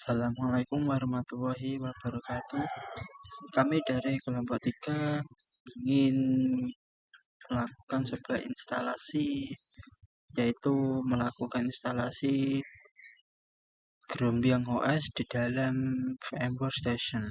Assalamualaikum warahmatullahi wabarakatuh. Kami dari kelompok 3 ingin melakukan sebuah instalasi, yaitu melakukan instalasi Grombiang OS di dalam VM Workstation.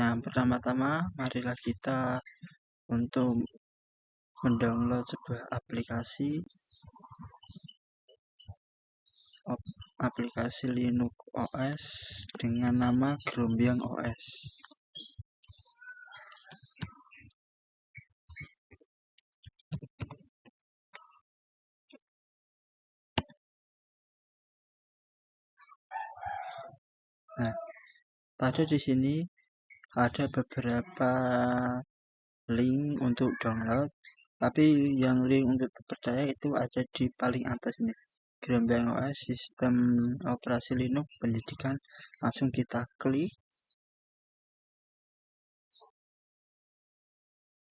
Nah, pertama-tama marilah kita untuk mendownload sebuah aplikasi Linux OS dengan nama Grombiang OS. Nah, pada di sini ada beberapa link untuk download, tapi yang link untuk terpercaya itu ada di paling atas ini, Grombiang OS sistem operasi Linux pendidikan. Langsung kita klik.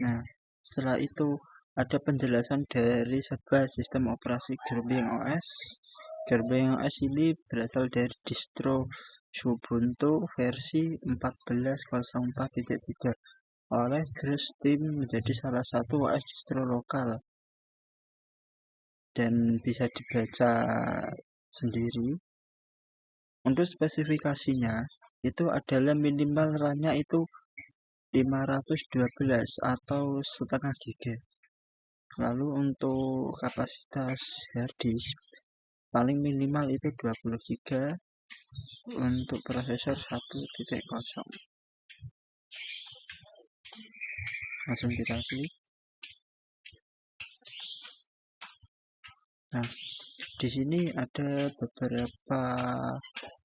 Nah, setelah itu ada penjelasan dari sebuah sistem operasi Grombiang OS. Grombiang OS ini berasal dari distro Ubuntu versi 14.04.3 oleh Grush Team, menjadi salah satu OS distro lokal dan bisa dibaca sendiri. Untuk spesifikasinya itu adalah minimal RAM-nya itu 512 atau setengah giga. Lalu untuk kapasitas harddisk paling minimal itu 20 giga. Untuk prosesor 1.0. Langsung kita klik. Nah, di sini ada beberapa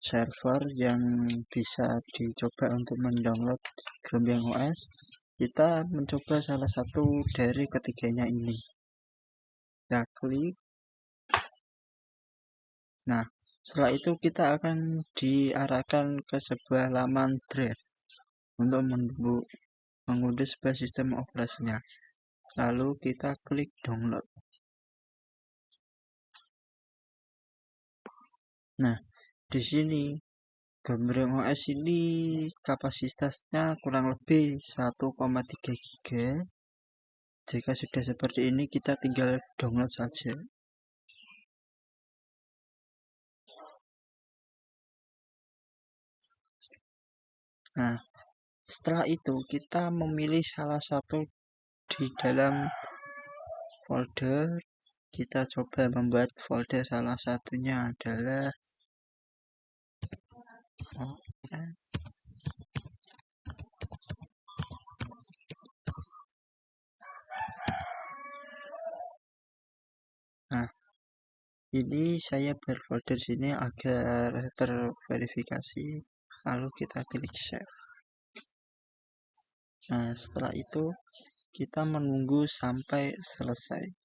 server yang bisa dicoba untuk mendownload Grombiang OS. Kita mencoba salah satu dari ketiganya ini. Kita klik. Nah, setelah itu kita akan diarahkan ke sebuah laman drive untuk mengunduh sebuah sistem operasinya. Lalu kita klik download. Nah, di sini Grombiang OS ini kapasitasnya kurang lebih 1,3 giga. Jika sudah seperti ini, kita tinggal download saja. Nah, setelah itu kita memilih salah satu di dalam folder. Kita coba membuat folder, salah satunya adalah OS. Nah, ini saya berfolder sini agar terverifikasi. Lalu kita klik save. Nah, setelah itu kita menunggu sampai selesai.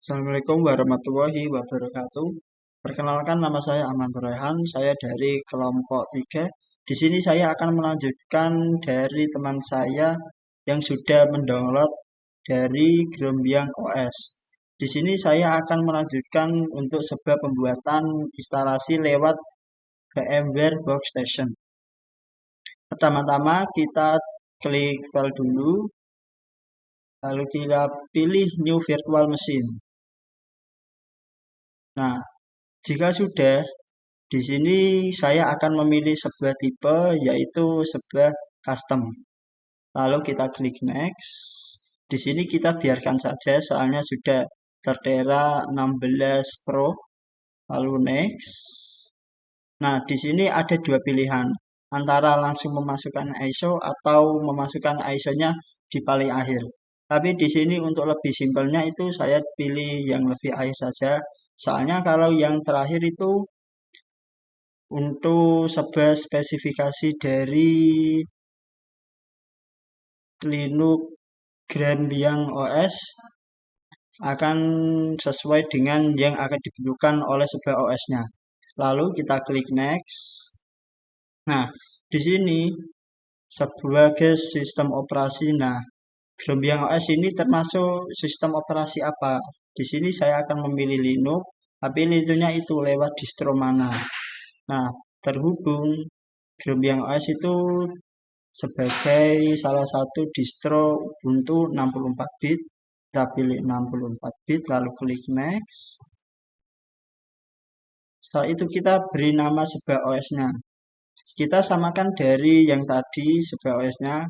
Assalamualaikum warahmatullahi wabarakatuh. Perkenalkan, nama saya Aman Rehan. Saya dari kelompok 3. Di sini saya akan melanjutkan dari teman saya yang sudah mendownload dari Grombiang OS. Di sini saya akan melanjutkan untuk sebuah pembuatan instalasi lewat VMware Workstation. Pertama-tama kita klik file dulu, lalu kita pilih New Virtual Machine. Nah, jika sudah, di sini saya akan memilih sebuah tipe, yaitu sebuah custom. Lalu kita klik next. Di sini kita biarkan saja, soalnya sudah tertera 16 Pro. Lalu next. Nah, di sini ada dua pilihan, antara langsung memasukkan ISO atau memasukkan ISO-nya di paling akhir. Tapi di sini untuk lebih simpelnya itu saya pilih yang lebih akhir saja. Soalnya kalau yang terakhir itu untuk sebuah spesifikasi dari Linux Grombiang OS akan sesuai dengan yang akan dibutuhkan oleh sebuah OS-nya. Lalu kita klik next. Nah, di sini sebagai sistem operasi. Nah, Gerombang OS ini termasuk sistem operasi apa? Di sini saya akan memilih Linux, tapi Linux-nya itu lewat distro mana. Nah, terhubung Gerombang OS itu sebagai salah satu distro Ubuntu 64 bit, kita pilih 64 bit, lalu klik next. Setelah itu kita beri nama sebuah OS-nya. Kita samakan dari yang tadi sebuah OS-nya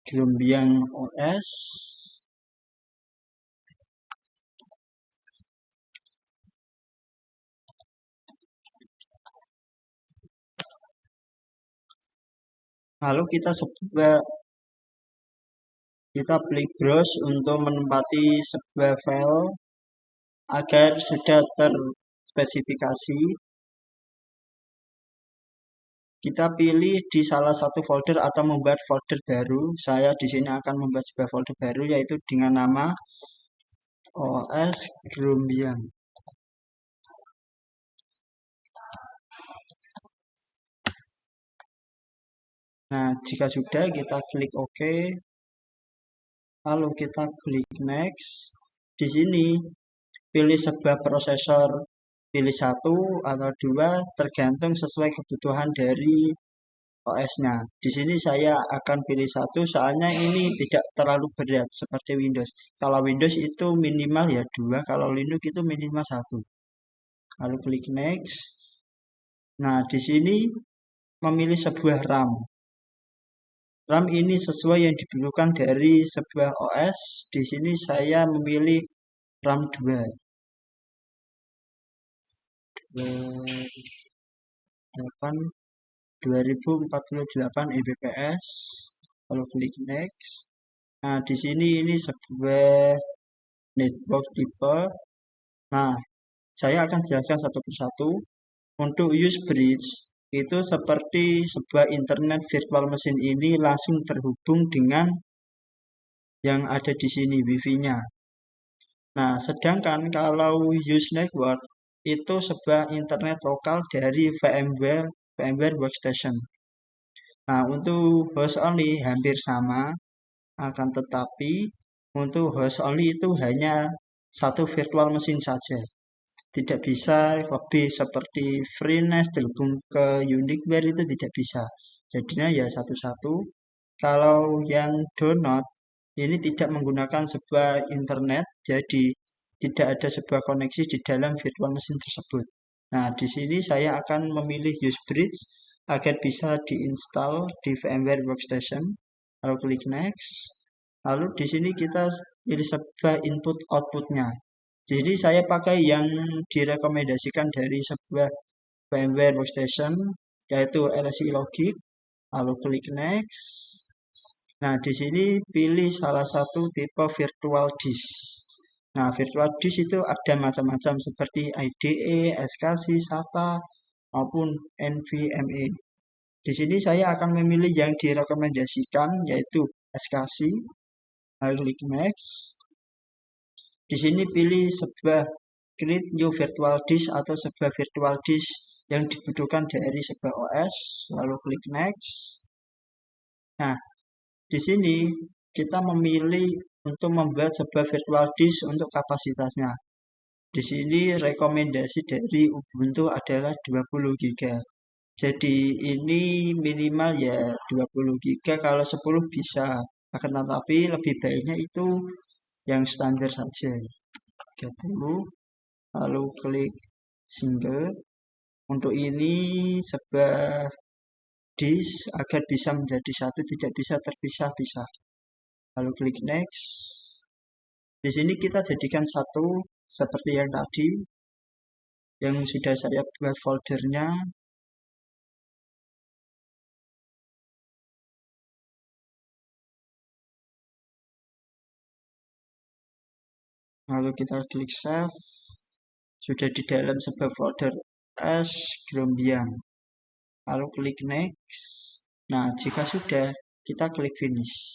Gerombang OS. Lalu kita klik browse untuk menempati sebuah file agar sudah terspesifikasi. Kita pilih di salah satu folder atau membuat folder baru. Saya di sini akan membuat sebuah folder baru yaitu dengan nama OS Gerombang. Nah, jika sudah kita klik OK. Lalu kita klik next. Di sini pilih sebuah prosesor, pilih satu atau dua tergantung sesuai kebutuhan dari OS-nya. Di sini saya akan pilih satu soalnya ini tidak terlalu berat seperti Windows. Kalau Windows itu minimal ya dua, kalau Linux itu minimal satu. Lalu klik next. Nah, di sini memilih sebuah RAM. RAM ini sesuai yang dibutuhkan dari sebuah OS. Di sini saya memilih RAM 2. 2048 Mbps. Lalu klik next. Nah, di sini ini sebuah network tipe. Nah, saya akan jelaskan satu persatu. Untuk use bridge itu seperti sebuah internet virtual machine ini langsung terhubung dengan yang ada di sini wifi-nya. Nah, sedangkan kalau use network itu sebuah internet lokal dari VMware Workstation. Nah, untuk host only hampir sama, akan tetapi untuk host only itu hanya satu virtual machine saja. Tidak bisa lebih seperti FreeNAS terhubung ke Uniqueware itu tidak bisa. Jadinya ya satu-satu. Kalau yang download ini tidak menggunakan sebuah internet, jadi tidak ada sebuah koneksi di dalam virtual machine tersebut. Nah, di sini saya akan memilih use bridge agar bisa diinstal di VMware Workstation. Lalu klik next. Lalu di sini kita pilih sebuah input outputnya. Jadi saya pakai yang direkomendasikan dari sebuah VMware Workstation yaitu LSI Logic. Lalu klik next. Nah, di sini pilih salah satu tipe virtual disk. Nah, virtual disk itu ada macam-macam seperti IDE, SKSI, SATA, maupun NVMe. Di sini saya akan memilih yang direkomendasikan yaitu SKSI. Lalu klik next. Di sini pilih sebuah create new virtual disk atau sebuah virtual disk yang dibutuhkan dari sebuah OS. Lalu klik next. Nah, di sini kita memilih untuk membuat sebuah virtual disk untuk kapasitasnya. Di sini rekomendasi dari Ubuntu adalah 20 GB. Jadi ini minimal ya 20 GB, kalau 10 bisa. Akan tetapi lebih baiknya itu yang standar saja. 30. Lalu klik single. Untuk ini sebuah disk agar bisa menjadi satu, tidak bisa terpisah-pisah. Lalu klik next. Di sini kita jadikan satu seperti yang tadi yang sudah saya buat foldernya. Lalu kita klik save. Sudah di dalam sebuah folder S Gerombang. Lalu klik next. Nah, jika sudah, kita klik finish.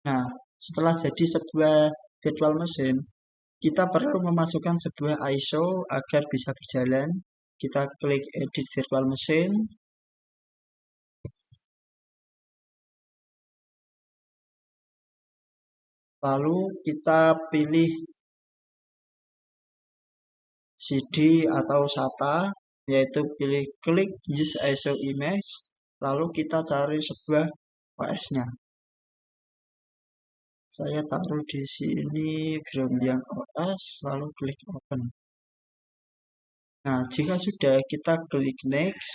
Nah, setelah jadi sebuah virtual machine, kita perlu memasukkan sebuah ISO agar bisa berjalan. Kita klik edit virtual machine. Lalu kita pilih CD atau SATA, yaitu pilih klik Use ISO Image, lalu kita cari sebuah OS-nya. Saya taruh di sini Grombiang OS, lalu klik Open. Nah, jika sudah kita klik Next.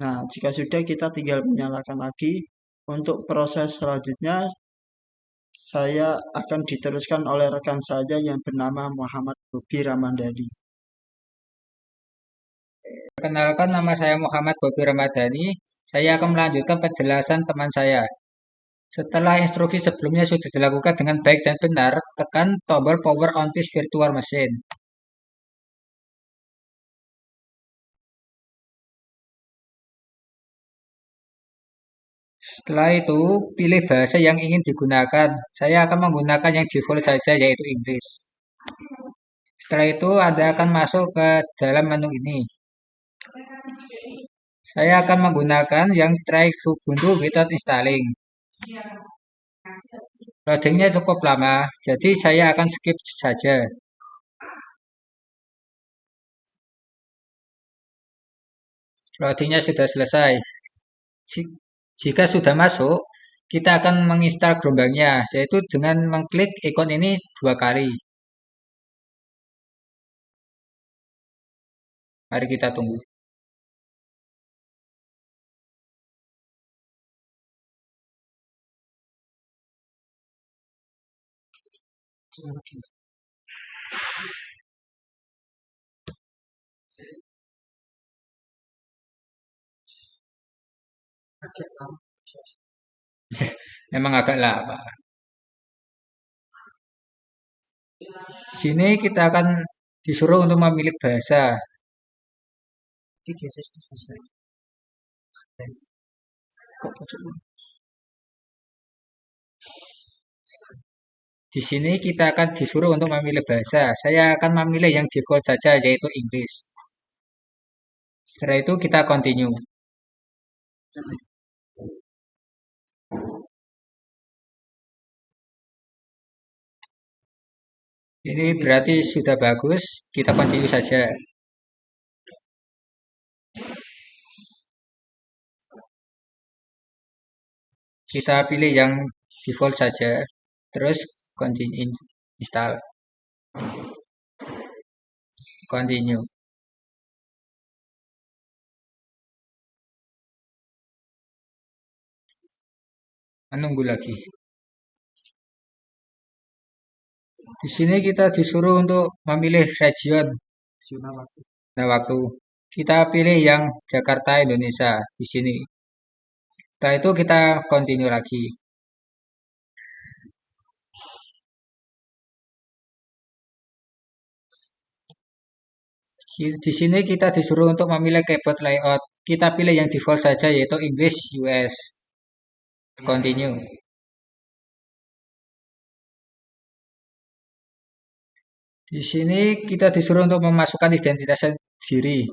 Nah, jika sudah kita tinggal menyalakan lagi. Untuk proses selanjutnya saya akan diteruskan oleh rekan saya yang bernama Muhammad Bobi Ramadhani. Perkenalkan, nama saya Muhammad Bobi Ramadhani. Saya akan melanjutkan penjelasan teman saya. Setelah instruksi sebelumnya sudah dilakukan dengan baik dan benar, tekan tombol Power on this virtual machine. Setelah itu, pilih bahasa yang ingin digunakan. Saya akan menggunakan yang default saja, yaitu Inggris. Setelah itu, Anda akan masuk ke dalam menu ini. Saya akan menggunakan yang try Ubuntu without installing. Loadingnya cukup lama, jadi saya akan skip saja. Loadingnya sudah selesai. Jika sudah masuk, kita akan menginstal gelombangnya, yaitu dengan mengklik ikon ini 2 kali. Mari kita tunggu. Memang agak lama. Di sini kita akan disuruh untuk memilih bahasa. Di sini kita akan disuruh untuk memilih bahasa. Saya akan memilih yang default saja, yaitu Inggris. Setelah itu kita continue. Ini berarti sudah bagus. Kita continue saja. Kita pilih yang default saja. Terus continue install. Continue. Menunggu lagi. Di sini kita disuruh untuk memilih region. Nah, waktu kita pilih yang Jakarta, Indonesia di sini. Setelah itu kita continue lagi. Di sini kita disuruh untuk memilih keyboard layout. Kita pilih yang default saja, yaitu English US. Continue. Di sini kita disuruh untuk memasukkan identitas diri.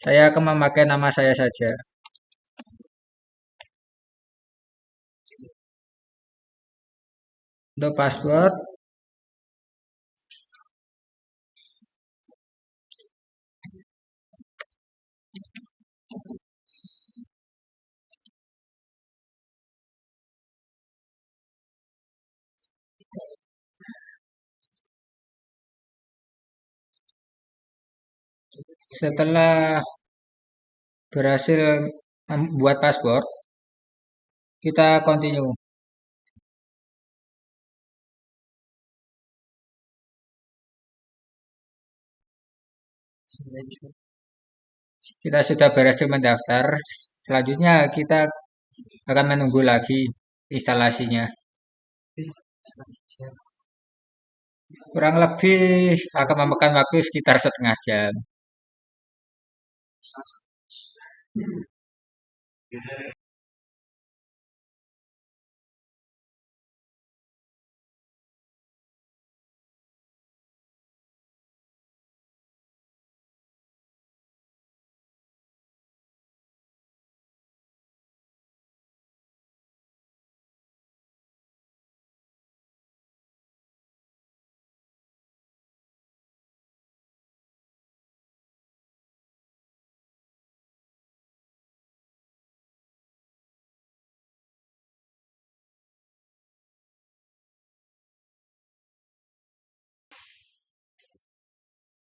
Saya akan memakai nama saya saja. Untuk password, setelah berhasil membuat password, kita continue. Kita sudah berhasil mendaftar. Selanjutnya kita akan menunggu lagi instalasinya. Kurang lebih akan memakan waktu sekitar setengah jam.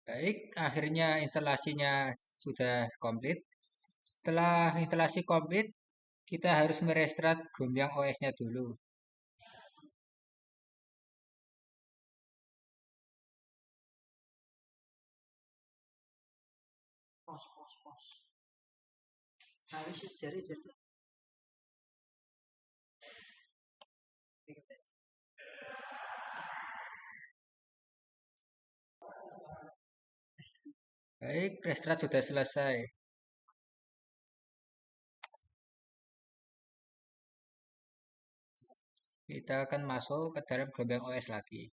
Baik, akhirnya instalasinya sudah komplit. Setelah instalasi komplit, kita harus merestart Gombang OS-nya dulu. Pos, pos, pos. Harus jari-jari. Baik, restart sudah selesai. Kita akan masuk ke dalam Gombang OS lagi.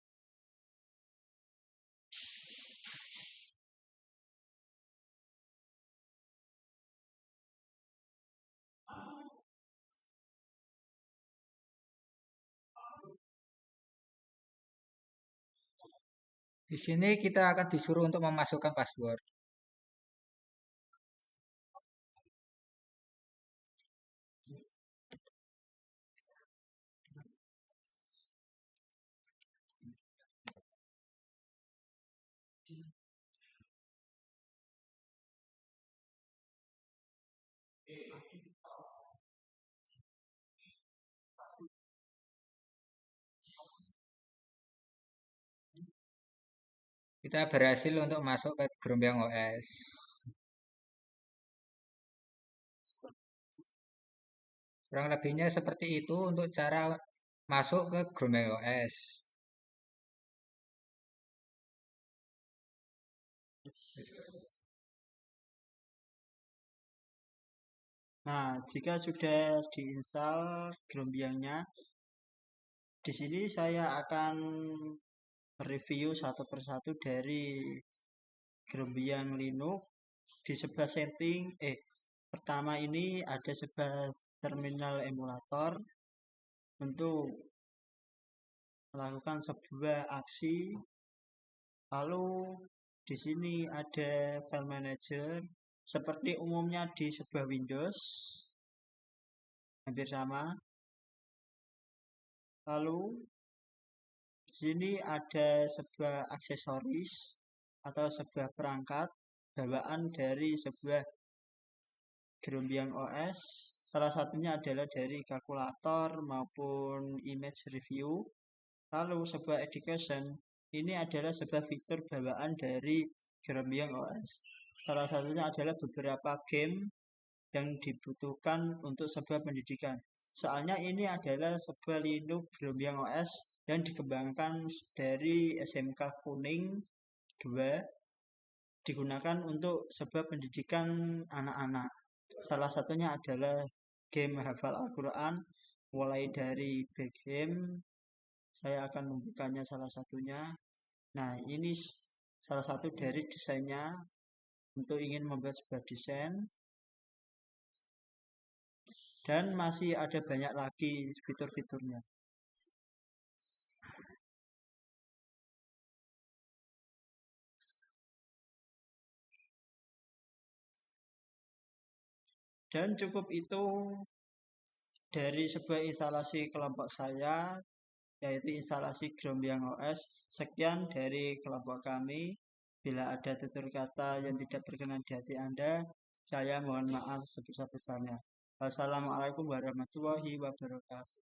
Di sini kita akan disuruh untuk memasukkan password. Kita berhasil untuk masuk ke Gombang OS. Kurang lebihnya seperti itu untuk cara masuk ke Gombang OS. Nah, jika sudah diinstal Grombiangnya, di sini saya akan review satu persatu dari Grombiang Linux. Di sebelah setting, pertama ini ada sebuah terminal emulator untuk melakukan sebuah aksi. Lalu di sini ada file manager seperti umumnya di sebuah Windows, hampir sama. Lalu di sini ada sebuah aksesoris atau sebuah perangkat bawaan dari sebuah Grombiang OS. Salah satunya adalah dari kalkulator maupun image review. Lalu sebuah education ini adalah sebuah fitur bawaan dari Grombiang OS. Salah satunya adalah beberapa game yang dibutuhkan untuk sebuah pendidikan. Soalnya ini adalah sebuah Linux Grombiang OS yang dikembangkan dari SMK Kuning 2 digunakan untuk sebuah pendidikan anak-anak. Salah satunya adalah game hafal Al-Quran, mulai dari back game, saya akan membukanya salah satunya. Nah, ini salah satu dari desainnya untuk ingin membuat sebuah desain. Dan masih ada banyak lagi fitur-fiturnya. Dan cukup itu dari sebuah instalasi kelompok saya, yaitu instalasi Grombiang OS. Sekian dari kelompok kami. Bila ada tutur kata yang tidak berkenan di hati Anda, saya mohon maaf sebesar-besarnya. Wassalamualaikum warahmatullahi wabarakatuh.